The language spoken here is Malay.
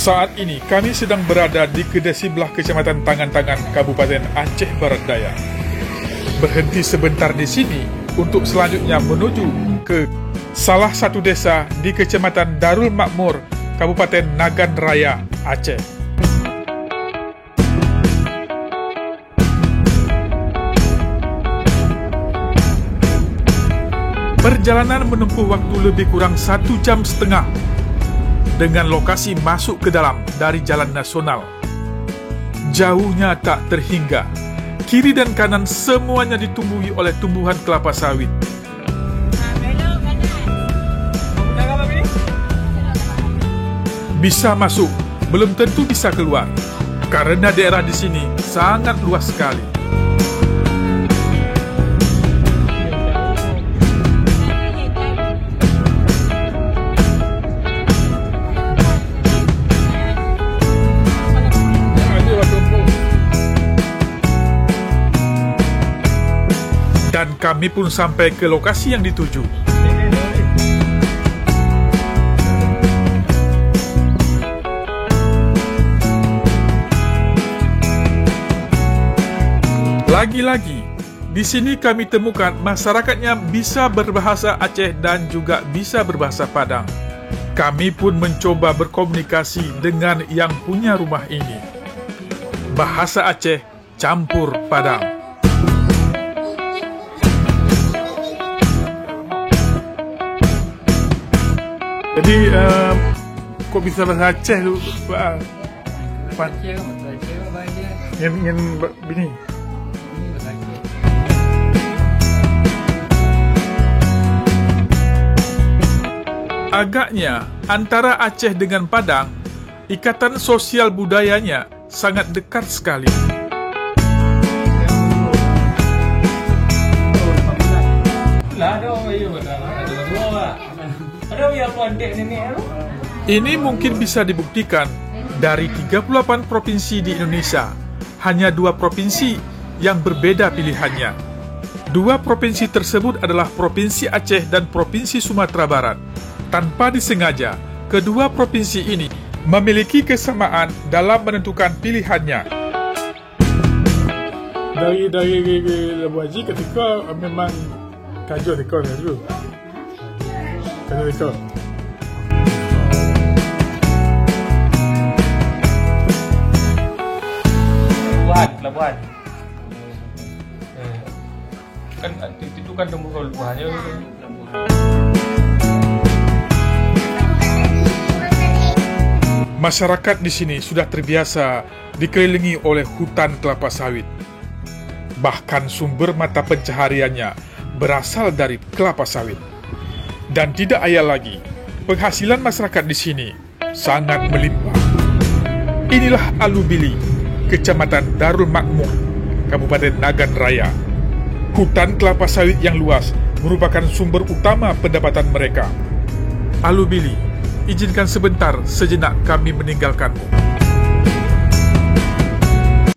Saat ini kami sedang berada di kedai sebelah Kecamatan Tangan-Tangan, Kabupaten Aceh Barat Daya. Berhenti sebentar di sini untuk selanjutnya menuju ke salah satu desa di Kecamatan Darul Makmur, Kabupaten Nagan Raya, Aceh. Perjalanan menempuh waktu lebih kurang 1,5 jam dengan lokasi masuk ke dalam dari jalan nasional. Jauhnya tak terhingga. Kiri dan kanan semuanya ditumbuhi oleh tumbuhan kelapa sawit. Bisa masuk, belum tentu bisa keluar, karena daerah di sini sangat luas sekali. Dan kami pun sampai ke lokasi yang dituju. Lagi-lagi, di sini kami temukan masyarakatnya bisa berbahasa Aceh dan juga bisa berbahasa Padang. Kami pun mencoba berkomunikasi dengan yang punya rumah ini. Bahasa Aceh campur Padang. Jadi, kok bisa bahasa Aceh tu, Pak? Yang bini. Agaknya, antara Aceh dengan Padang, ikatan sosial budayanya sangat dekat sekali. Ini mungkin bisa dibuktikan dari 38 provinsi di Indonesia, hanya 2 provinsi yang berbeda pilihannya. 2 provinsi tersebut adalah Provinsi Aceh dan Provinsi Sumatera Barat. Tanpa disengaja, kedua provinsi ini memiliki kesamaan dalam menentukan pilihannya. Dari Labu Haji ketika memang kajul rekor dulu. Kajul rekor. Labuan. Kan itu kan tembuh Labuannya. Masyarakat di sini sudah terbiasa dikelilingi oleh hutan kelapa sawit. Bahkan sumber mata pencahariannya berasal dari kelapa sawit. Dan tidak ayal lagi, penghasilan masyarakat di sini sangat melimpah. Inilah Alubili, Kecamatan Darul Makmur, Kabupaten Nagan Raya. Hutan kelapa sawit yang luas merupakan sumber utama pendapatan mereka. Alubili, izinkan sebentar sejenak kami meninggalkanmu.